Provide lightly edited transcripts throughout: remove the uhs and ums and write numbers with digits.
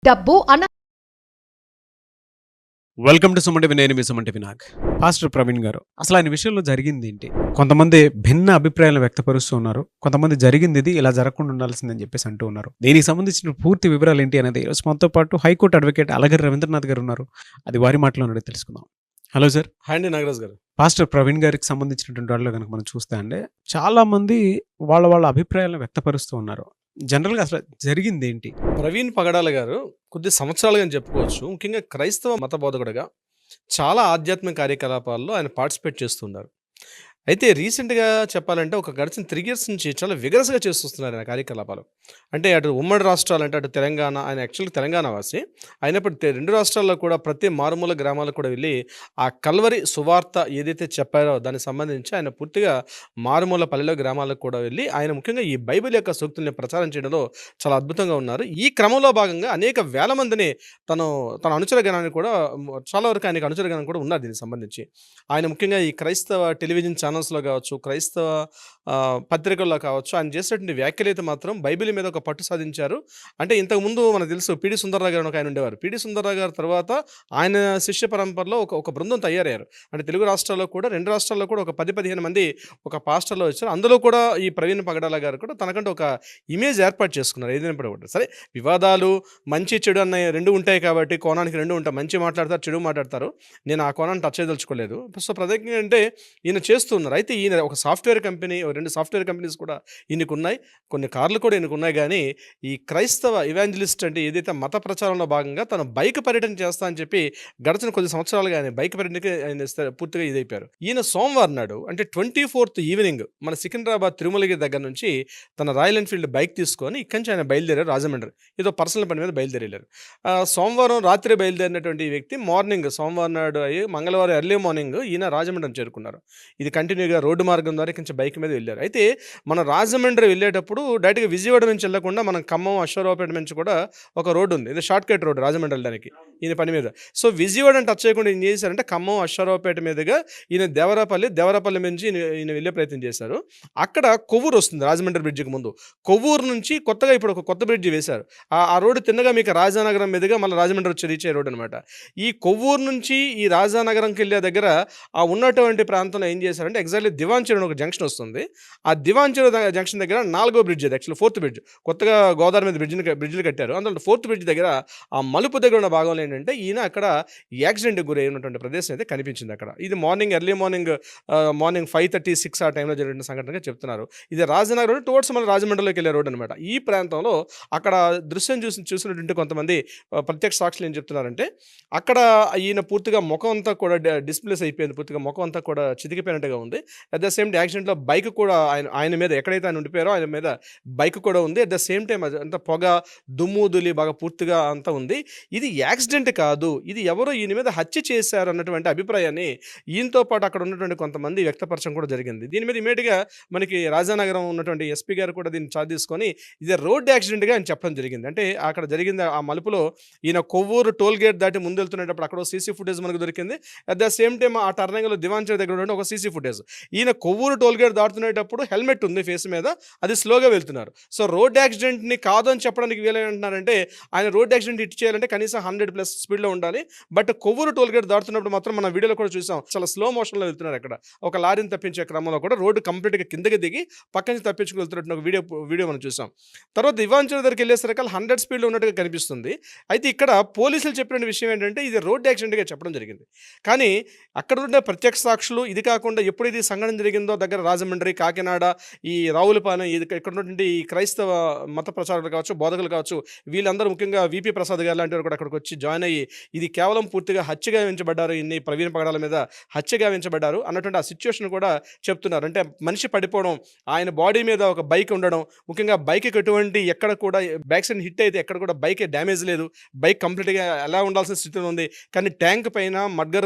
డబ్బు అన welcome to Suman TV. నేను మీ సుమన్ టీవీ నాగ్. పాస్టర్ ప్రవీణ్ గారు, అసలు ఆయన విషయంలో జరిగింది ఏంటి? కొంతమంది భిన్న అభిప్రాయాలు వ్యక్తపరుస్తూ ఉన్నారు. కొంతమంది జరిగింది ఇది ఇలా జరగకుండా ఉండాల్సిందని చెప్పేసి అంటూ ఉన్నారు. దీనికి సంబంధించిన పూర్తి వివరాలు ఏంటి అనేది ఈరోజు మనతో పాటు హైకోర్టు అడ్వకేట్ అలగరి రవీంద్రనాథ్ గారు ఉన్నారు. అది వారి మాటలోనే తెలుసుకుందాం. Hello sir. హాయ్ అండి నాగరాజ్ గారు. పాస్టర్ ప్రవీణ్ గారికి సంబంధించినటువంటి వాళ్ళు కనుక మనం చూస్తే అండి, చాలా మంది వాళ్ళ అభిప్రాయాలను వ్యక్తపరుస్తూ ఉన్నారు. జనరల్గా అసలు జరిగింది ఏంటి? ప్రవీణ్ పగడాల గారు కొద్ది సంవత్సరాలుగా అని చెప్పుకోవచ్చు. ముఖ్యంగా క్రైస్తవ మత బోధకుడిగా చాలా ఆధ్యాత్మిక కార్యకలాపాల్లో ఆయన పార్టిసిపేట్ చేస్తున్నారు. అయితే రీసెంట్‌గా చెప్పాలంటే ఒక గడిచిన 3 ఇయర్స్ నుంచి చాలా విగరస్‌గా చేస్తొస్తున్నారు ఆయన కార్యకలాపాలు. అంటే అటు ఉమ్మడి రాష్ట్రాలంటే అటు తెలంగాణ, ఆయన యాక్చువల్‌గా తెలంగాణ వాసి. అయినప్పటికీ 2 రాష్ట్రాల్లో కూడా ప్రతి మారుమూల గ్రామాలకు కూడా వెళ్ళి ఆ కల్వరి సువార్త ఏదైతే చెప్పారో దానికి సంబంధించి ఆయన పూర్తిగా మారుమూల పల్లెలో గ్రామాలకు కూడా వెళ్ళి ఆయన ముఖ్యంగా ఈ బైబిల్ యొక్క సూక్తుల్ని ప్రచారం చేయడంలో చాలా అద్భుతంగా ఉన్నారు. ఈ క్రమంలో భాగంగా అనేక వేల మందిని తన అనుచర గణాన్ని కూడా చాలా వరకు ఆయనకు అనుచర గణం కూడా ఉన్నారు దీనికి సంబంధించి. ఆయన ముఖ్యంగా ఈ క్రైస్తవ టెలివిజన్ ఛానల్స్‌లో కావచ్చు, క్రైస్తవ పత్రికల్లో కావచ్చు, ఆయన చేసినటువంటి వ్యాఖ్యలైతే మాత్రం బైబిల్ మీద ఒక పట్టు సాధించారు. అంటే ఇంతకుముందు మనకు తెలుసు పీడీ సుందర్రావు గారు అని ఒక ఆయన ఉండేవారు. పీడీ సుందర్రావు గారి తర్వాత ఆయన శిష్య పరంపరలో ఒక బృందం తయారయ్యారు. అంటే తెలుగు రాష్ట్రాల్లో కూడా 2 రాష్ట్రాల్లో కూడా ఒక 10-15 మంది ఒక పాస్టర్‌లు వచ్చారు. అందులో కూడా ఈ ప్రవీణ్ పగడాల గారు కూడా తనకంటూ ఒక ఇమేజ్ ఏర్పాటు చేసుకున్నారు. ఏదైనప్పటికీ కూడా సరే, వివాదాలు మంచి చెడు అన్న 2 ఉంటాయి కాబట్టి కోణానికి 2 ఉంటాయి. మంచి మాట్లాడతారు, చెడు మాట్లాడతారు. నేను ఆ కోణాన్ని టచ్ చేయదలుచుకోలేదు. సో ప్రత్యేకంగా అంటే ఈయన చేస్తున్నారు. అయితే ఈయన ఒక సాఫ్ట్‌వేర్ కంపెనీ, 2 సాఫ్ట్‌వేర్ కంపెనీస్ కూడా ఈయనకున్నాయి. కొన్ని కార్లు కూడా ఈయనకున్నాయి. కానీ ఈ క్రైస్తవ ఇవాంజలిస్ట్ అంటే ఏదైతే మత ప్రచారంలో భాగంగా తను బైక్ పర్యటన చేస్తా అని చెప్పి గడిచిన కొద్ది సంవత్సరాలుగా ఆయన బైక్ పర్యటనకి ఆయన పూర్తిగా ఇదైపోయారు. ఈయన సోమవారం నాడు అంటే 24th ఈవినింగ్ మన సికింద్రాబాద్ తిరుమలగిరి దగ్గర నుంచి తన రాయల్ ఎన్ఫీల్డ్ బైక్ తీసుకొని ఇక్కడి నుంచి ఆయన బయలుదేరారు రాజమండ్రి. ఏదో పర్సనల్ పని మీద బయలుదేరారు. సోమవారం రాత్రి బయలుదేరినటువంటి ఈ వ్యక్తి మార్నింగ్ సోమవారం నాడు అయ్యి మంగళవారం ఎర్లీ మార్నింగ్ ఈయన రాజమండ్రి చేరుకున్నారు. ఇది కంటిన్యూగా రోడ్డు మార్గం ద్వారా కొంచెం బైక్ మీద వెళ్ళారు. అయితే మనం రాజమండ్రి వెళ్ళేటప్పుడు డైరెక్ట్గా విజయవాడ నుంచి వెళ్ళకుండా మనం ఖమ్మం అశ్వరావుపేట నుంచి కూడా ఒక రోడ్డు ఉంది. ఇది షార్ట్ కట్ రోడ్డు రాజమండ్రి వెళ్ళడానికి ఈయన పని మీద. సో విజయవాడని టచ్ చేయకుండా ఏం చేశారంటే ఖమ్మం అశ్వరావుపేట మీదుగా ఈయన దేవరాపల్లి నుంచి ఈయన వెళ్ళే ప్రయత్నం చేశారు. అక్కడ కొవ్వూరు వస్తుంది రాజమండ్రి బ్రిడ్జికి ముందు. కొవ్వూరు నుంచి కొత్తగా ఇప్పుడు ఒక కొత్త బ్రిడ్జి వేశారు. ఆ రోడ్డు తిన్నగా మీకు రాజానగరం మీదుగా మళ్ళీ రాజమండ్రి వచ్చి రీచ్ అయ్యే రోడ్డు అనమాట. ఈ కొవ్వూరు నుంచి ఈ రాజానగరంకి వెళ్ళే దగ్గర ఆ ఉన్నటువంటి ప్రాంతంలో ఏం చేశారంటే ఎగ్జాక్ట్లీ దివాంచెరు ఒక జంక్షన్ వస్తుంది. ఆ దివాంచెరు జంక్షన్ దగ్గర 4వ బ్రిడ్జ్, అది యాక్చువల్లీ 4th బ్రిడ్జ్, కొత్తగా గోదావరి మీద బ్రిడ్జిలు కట్టారు. అందులో 4th బ్రిడ్జ్ దగ్గర ఆ మలుపు దగ్గర ఉన్న భాగంలో ఏంటంటే ఈయన అక్కడ యాక్సిడెంట్కి గురై ఉన్నటువంటి ప్రదేశం అయితే కనిపించింది అక్కడ. ఇది ఎర్లీ మార్నింగ్ 5:36 ఆ టైంలో జరిగిన సంఘటనగా చెప్తున్నారు. ఇది రాజనగర్ రోడ్ టువర్డ్స్ మన రాజమండ్రిలోకి వెళ్ళే రోడ్ అనమాట. ఈ ప్రాంతంలో అక్కడ దృశ్యం చూసినటువంటి కొంతమంది ప్రత్యక్ష సాక్షులు ఏం చెప్తున్నారంటే అక్కడ ఈయన పూర్తిగా ముఖం అంతా కూడా డిస్ప్లేస్ అయిపోయింది. పూర్తిగా ముఖం అంతా కూడా చితికిపోయినట్టుగా ఉంది. అట్ ద సేమ్ టైం యాక్సిడెంట్లో బైక్ కూడా ఆయన మీద ఎక్కడైతే ఆయన ఉండిపోయారో ఆయన మీద బైక్ కూడా ఉంది. అట్ ద సేమ్ టైం అంత పొగ, దుమ్ము దులి బాగా పూర్తిగా అంతా ఉంది. ఇది యాక్సిడెంట్ కాదు, ఇది ఎవరో ఈయన మీద హత్య చేశారు అన్నటువంటి అభిప్రాయాన్ని ఈయనతో పాటు అక్కడ ఉన్నటువంటి కొంతమంది వ్యక్తపరచడం కూడా జరిగింది. దీని మీద ఇమీడియట్గా మనకి రాజానగరం ఉన్నటువంటి ఎస్పీ గారు కూడా దీన్ని చార్జ్ తీసుకొని ఇది రోడ్ యాక్సిడెంట్గా ఆయన చెప్పడం జరిగింది. అంటే అక్కడ జరిగింది ఆ మలుపులో ఈయన కొవ్వూరు టోల్ గేట్ దాటి ముందు వెళ్తున్నప్పుడు అక్కడ సీసీ ఫుటేజ్ మనకు దొరికింది. అట్ ద సేమ్ టైం ఆ టర్నింగ్లో దివాంచెరు దగ్గర ఉన్న ఒక సీసీ ఫుటేజ్. ఈయన కొవ్వూరు టోల్ గేట్ దాటుతున్నప్పుడు హెల్మెట్ ఉంది ఫేస్ మీద, అది స్లోగా వెళ్తున్నారు. సో రోడ్ యాక్సిడెంట్ని కాదు అని చెప్పడానికి వీలైనంటున్నారంటే ఆయన రోడ్ యాక్సిడెంట్ హిట్ చేయాలంటే కనీసం 100+ స్పీడ్లో ఉండాలి. బట్ కొవ్వూరు టోల్ గేట్ దాటుతున్నప్పుడు మాత్రం మన వీడియోలో కూడా చూసాం చాలా స్లో మోషన్లో వెళ్తున్నారు. అక్కడ ఒక లారీని తప్పించే క్రమంలో కూడా రోడ్డు కంప్లీట్గా కిందకి దిగి పక్క నుంచి తప్పించుకు వెళ్తున్నట్టు ఒక వీడియో మనం చూసాం. తర్వాత దివాంచెరు దగ్గరికి వెళ్ళేసరికి 100 స్పీడ్లో ఉన్నట్టుగా కనిపిస్తుంది. అయితే ఇక్కడ పోలీసులు చెప్పిన విషయం ఏంటంటే ఇది రోడ్ యాక్సిడెంట్గా చెప్పడం జరిగింది. కానీ అక్కడ ఉన్న ప్రత్యక్ష సాక్షులు ఇది కాకుండా ఎప్పుడు ఇది సంఘటన జరిగిందో దగ్గర రాజమండ్రి, కాకినాడ, ఈ రావులపాలెం ఇక్కడ ఉన్నటువంటి ఈ క్రైస్తవ మత ప్రచారులు కావచ్చు, బోధకులు కావచ్చు, వీళ్ళందరూ ముఖ్యంగా విపి ప్రసాద్ గారు లాంటి వారు కూడా అక్కడికి వచ్చి జాయిన్ అయ్యి ఇది కేవలం పూర్తిగా హత్యగా వించబడ్డారు, ఇన్ని ప్రవీణ్ పగడాల మీద హత్యగా వించబడ్డారు అన్నటువంటి ఆ సిచ్యువేషన్ కూడా చెప్తున్నారు. అంటే మనిషి పడిపోవడం, ఆయన బాడీ మీద ఒక బైక్ ఉండడం, ముఖ్యంగా బైక్కి ఎటువంటి ఎక్కడ కూడా బ్యాక్ సైడ్ హిట్ అయితే ఎక్కడ కూడా బైక్ డ్యామేజ్ లేదు, బైక్ కంప్లీట్గా ఎలా ఉండాల్సిన స్థితిలో ఉంది. కానీ ట్యాంక్ పైన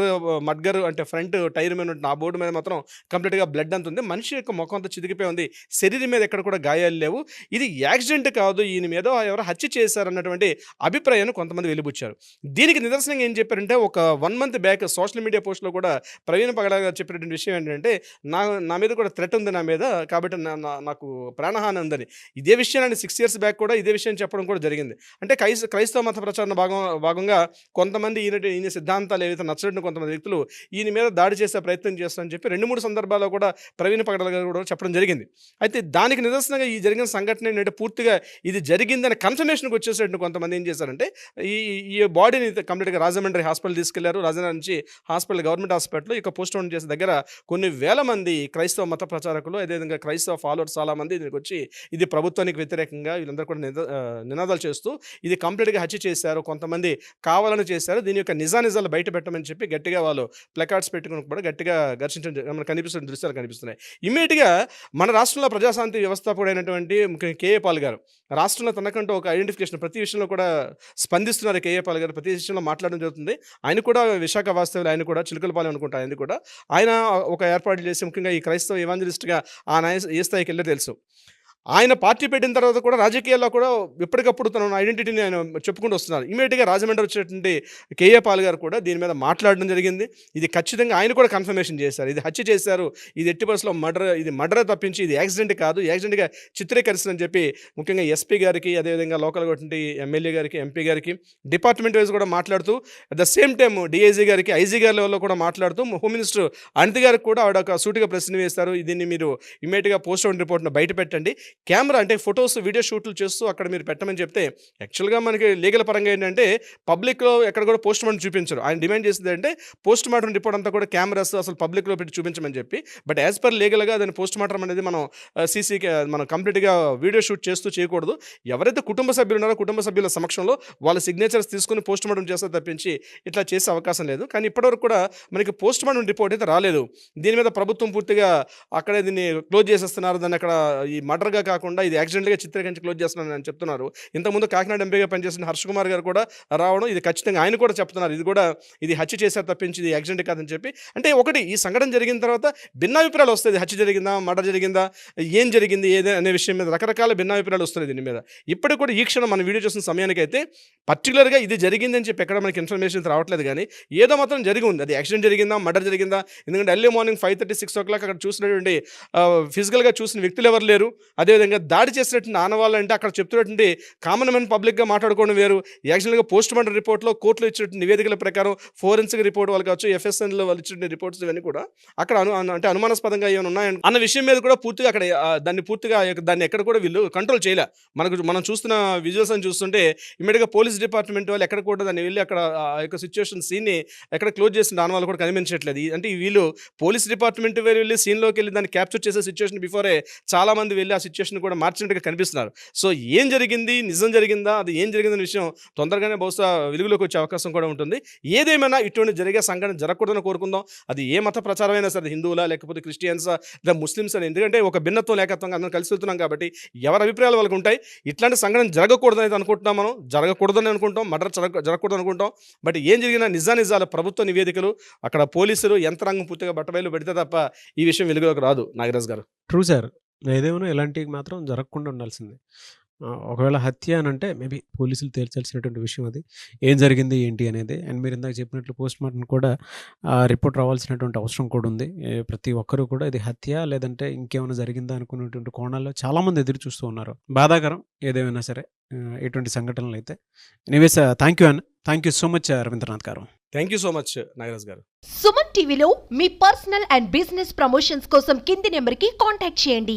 మడ్గర్ అంటే ఫ్రంట్ టైర్ మీద ఉంటుంది, ఆ బోర్డు మీద మాత్రం కంప్లీట్గా బ్లడ్ అంత ఉంది. మనిషి యొక్క ముఖం అంతా చితికిపోయి ఉంది, శరీరం మీద ఎక్కడ కూడా గాయాలు లేవు. ఇది యాక్సిడెంట్ కాదు, ఈయన మీద ఎవరో హత్య చేశారన్నటువంటి అభిప్రాయాన్ని కొంతమంది వెలిబుచ్చారు. దీనికి నిదర్శనంగా ఏం చెప్పారంటే ఒక 1 మంత్ బ్యాక్ సోషల్ మీడియా పోస్ట్‌లో కూడా ప్రవీణ్ పగడాల గారు చెప్పినటువంటి విషయం ఏంటంటే, నా మీద కూడా థ్రెట్ ఉంది నా మీద. కాబట్టి నాకు ప్రాణహాని ఉందని. ఇదే విషయాన్ని 6 ఇయర్స్ బ్యాక్ కూడా ఇదే విషయం చెప్పడం కూడా జరిగింది. అంటే క్రైస్తవ మత ప్రచారణ భాగంగా కొంతమంది ఈయన సిద్ధాంతాలు ఏవైతే నచ్చని కొంతమంది వ్యక్తులు ఈయన మీద దాడి చేసే ప్రయత్నం చేస్తారని చెప్పి 2, 3 సందర్భాల్లో కూడా ప్రవీణ్ పగడాల గారు కూడా చెప్పడం జరిగింది. అయితే దానికి నిదర్శనంగా ఈ జరిగిన సంఘటన ఏంటంటే పూర్తిగా ఇది జరిగిందని కన్ఫర్మేషన్‌కి వచ్చేసేటట్టు కొంతమంది ఏం చేశారంటే ఈ ఈ బాడీని కంప్లీట్‌గా రాజమండ్రి హాస్పిటల్ తీసుకెళ్లారు. రాజమండ్రి నుంచి గవర్నమెంట్ హాస్పిటల్‌లో ఇక పోస్ట్ మార్టం చేసే దగ్గర కొన్ని వేల మంది క్రైస్తవ మత ప్రచారకులు, అదేవిధంగా క్రైస్తవ ఫాలోవర్స్ చాలా మంది దీనికి వచ్చి ఇది ప్రభుత్వానికి వ్యతిరేకంగా వీళ్ళందరూ కూడా నినాదాలు చేస్తూ ఇది కంప్లీట్‌గా హత్య చేశారు, కొంతమంది కావాలని చేశారు, దీని యొక్క నిజానిజాలు బయట పెట్టమని చెప్పి గట్టిగా వాళ్ళు ప్లకార్డ్స్ పెట్టుకుని కూడా గట్టిగా మనకు కనిపిస్తున్న దృశ్యాలు కనిపిస్తున్నాయి. ఇమ్మీడియట్‌గా మన రాష్ట్రంలో ప్రజాశాంతి వ్యవస్థాపకుడైనటువంటి కేఏ పాల్ గారు రాష్ట్రంలో తనకంటూ ఒక ఐడెంటిఫికేషన్ ప్రతి విషయంలో కూడా స్పందిస్తున్నారు. కేఏ పాల్ గారు ప్రతి విషయంలో మాట్లాడడం జరుగుతుంది. ఆయన కూడా విశాఖ వాస్తవ్యులు, ఆయన కూడా చిలుకలపాలెం అనుకుంటా, ఆయన ఒక ఏర్పాటు చేసి ముఖ్యంగా ఈ క్రైస్తవ ఎవాంజలిస్ట్‌గా ఏ స్థాయికి వెళ్ళారో తెలుసు. ఆయన పార్టీ పెట్టిన తర్వాత కూడా రాజకీయాల్లో కూడా ఎప్పటికప్పుడు తన ఐడెంటిటీని ఆయన చెప్పుకుంటూ వస్తున్నారు. ఇమీడియట్‌గా రాజమండ్రి వచ్చినటువంటి కేఏ పాల్ గారు కూడా దీని మీద మాట్లాడడం జరిగింది. ఇది ఖచ్చితంగా ఆయన కూడా కన్ఫర్మేషన్ చేశారు. ఇది హత్య చేశారు, ఇది ఎట్టి పరిస్థితుల్లో మర్డర్ తప్పించి ఇది యాక్సిడెంట్ కాదు, యాక్సిడెంట్‌గా చిత్రీకరిస్తుందని చెప్పి ముఖ్యంగా ఎస్పీ గారికి, అదేవిధంగా లోకల్‌గా ఉన్నటువంటి ఎమ్మెల్యే గారికి, ఎంపీ గారికి డిపార్ట్మెంట్ వైజ్ కూడా మాట్లాడుతూ at the same time DIG గారికి, ఐజీ గారి లెవెల్లో కూడా మాట్లాడుతూ హోమ్ మినిస్టర్ అనిత గారికి కూడా ఆవిడ ఒక సూటిగా ప్రశ్న వేస్తారు. దీన్ని మీరు ఇమీడియట్‌గా పోస్ట్ మార్టం రిపోర్ట్‌ను బయట పెట్టండి, కెమెరా అంటే ఫొటోస్ వీడియో షూట్లు చేస్తూ అక్కడ మీరు పెట్టమని చెప్తే, యాక్చువల్గా మనకి లీగల్ పరంగా ఏంటంటే పబ్లిక్లో ఎక్కడ కూడా పోస్ట్ మార్టం చూపించరు. ఆయన డిమాండ్ చేసేది అంటే పోస్ట్ మార్టం రిపోర్ట్ అంతా కూడా కెమెరాస్ అసలు పబ్లిక్లో పెట్టి చూపించమని చెప్పి. బట్ యాజ్ పర్ లీగల్గా దాని పోస్ట్ మార్టం అనేది మనం కంప్లీట్గా వీడియో షూట్ చేస్తూ చేయకూడదు. ఎవరైతే కుటుంబ సభ్యులు ఉన్నారో కుటుంబ సభ్యుల సమక్షంలో వాళ్ళ సిగ్నేచర్స్ తీసుకుని పోస్ట్ మార్టం చేస్తే తప్పించి ఇట్లా చేసే అవకాశం లేదు. కానీ ఇప్పటివరకు కూడా మనకి పోస్ట్ మార్టం రిపోర్ట్ అయితే రాలేదు. దీని మీద ప్రభుత్వం పూర్తిగా అక్కడే దీన్ని క్లోజ్ చేసేస్తున్నారు. దాన్ని అక్కడ ఈ మర్డర్గా కాకుండా ఇది యాక్సిడెంట్గా చిత్రీకరించి క్లోజ్ చేస్తున్నారని అని చెప్తున్నారు. ఇంతకుముందు కాకినాడ ఎంపీగా పనిచేసిన హర్ష్ కుమార్ గారు కూడా రావడం, ఇది ఖచ్చితంగా ఆయన కూడా చెప్తున్నారు ఇది హత్య చేశారు తప్పించి ఇది యాక్సిడెంట్ కాదని చెప్పి. అంటే ఒకటి ఈ సంఘటన జరిగిన తర్వాత భిన్నాభిప్రాయాలు వస్తాయి. హత్య జరిగిందా, మర్డర్ జరిగిందా, ఏం జరిగింది ఏదే అనే విషయం మీద రకరకాల భిన్నాభిప్రాయాలు వస్తున్నాయి దీని మీద. ఇప్పటికి కూడా ఈ క్షణం మనం వీడియో చూసిన సమయానికైతే పర్టికులర్గా ఇది జరిగిందని చెప్పి ఎక్కడ మనకి ఇన్ఫర్మేషన్ రావట్లేదు. కానీ ఏదో మాత్రం జరిగి ఉంది. అది యాక్సిడెంట్ జరిగిందా, మర్డర్ జరిగిందా. ఎందుకంటే ఎర్లీ మార్నింగ్ 5:30, 6 o'clock అక్కడ చూసినటువంటి ఫిజికల్గా చూసిన వ్యక్తులు ఎవరు లేరు. అదేవిధంగా దాడి చేసినటువంటి ఆనవాళ్ళు అంటే అక్కడ చెప్తున్నటువంటి కామన్ మ్యాన్ పబ్లిక్గా మాట్లాడుకోవడం వేరు. యాక్చువల్గా పోస్ట్ మార్టం రిపోర్ట్లో కోర్టులో ఇచ్చినటువంటి నివేదికల ప్రకారం ఫోరెన్సిక్ రిపోర్ట్ వాళ్ళు కావచ్చు, ఎఫ్ఎస్ఎన్లో వాళ్ళు ఇచ్చిన రిపోర్ట్స్ ఇవన్నీ కూడా అక్కడ అంటే అనుమానాస్పదంగా ఏమైనా ఉన్నాయని అన్న విషయం మీద కూడా పూర్తిగా అక్కడ దాన్ని ఎక్కడ కూడా వీళ్ళు కంట్రోల్ చేయలే. మనం చూస్తున్న విజువల్స్ అని చూస్తుంటే ఇమీడియట్గా పోలీస్ డిపార్ట్మెంట్ వాళ్ళు ఎక్కడ కూడా దాన్ని వెళ్ళి అక్కడ ఆ యొక్క సిచ్యువేషన్ సీన్ని ఎక్కడ క్లోజ్ చేసిన ఆనవాళ్ళు కూడా కనిపించట్లేదు. అంటే వీళ్ళు పోలీస్ డిపార్ట్మెంట్ వెళ్ళి సీన్లోకి వెళ్ళి దాన్ని క్యాప్చర్ చేసే సిచ్యువేషన్ బిఫోరే చాలా మంది వెళ్ళి ఆ సిచ్యువేషన్ కూడా మార్చినట్టుగా కనిపిస్తున్నారు. సో ఏం జరిగింది, నిజం జరిగిందా, అది ఏం జరిగిందనే విషయం తొందరగానే బహుశా వెలుగులోకి వచ్చే అవకాశం కూడా ఉంటుంది. ఏదేమైనా ఇటువంటి జరిగే సంఘటన జరగకూడదని కోరుకుందాం. అది ఏ మత ప్రచారమైనా సరే, హిందువులా లేకపోతే క్రిస్టియన్సా లేదా ముస్లిమ్స్ అని. ఎందుకంటే ఒక భిన్నత్వం లేకత్వంగా అందరం కలిసి వెళ్తున్నాం కాబట్టి ఎవరి అభిప్రాయాలు వాళ్ళకు ఉంటాయి. ఇట్లాంటి సంఘటన జరగకూడదని అయితే అనుకుంటున్నాం, మనం జరగకూడదని అనుకుంటాం, మర్డర్ జరగకూడదు అనుకుంటాం. బట్ ఏం జరిగినా నిజాలు ప్రభుత్వ నివేదికలు, అక్కడ పోలీసులు యంత్రాంగం పూర్తిగా బట్టబయలు పెడితే తప్ప ఈ విషయం వెలుగులోకి రాదు. నాగరాజ్ గారు ట్రూ సార్. ఏదేమైనా ఇలాంటివి మాత్రం జరగకుండా ఉండాల్సిందే. ఒకవేళ హత్య అని అంటే మేబీ పోలీసులు తేల్చాల్సినటువంటి విషయం అది. ఏం జరిగింది ఏంటి అనేది. అండ్ మీరు ఇందాక చెప్పినట్లు పోస్ట్ మార్టం కూడా రిపోర్ట్ రావాల్సినటువంటి అవసరం కూడా ఉంది. ప్రతి ఒక్కరూ కూడా ఇది హత్య లేదంటే ఇంకేమైనా జరిగిందా అనుకునేటువంటి కోణాల్లో చాలామంది ఎదురు చూస్తూ ఉన్నారు. బాధాకరం ఏదేమైనా సరే ఇటువంటి సంఘటనలు అయితే. Anyways thank you thank you so much Ravindranath garu. Thank you so much Nagaraj garu. Suman టీవీలో మీ పర్సనల్ అండ్ బిజినెస్ ప్రమోషన్స్ కోసం కింది నెంబర్కి కాంటాక్ట్ చేయండి.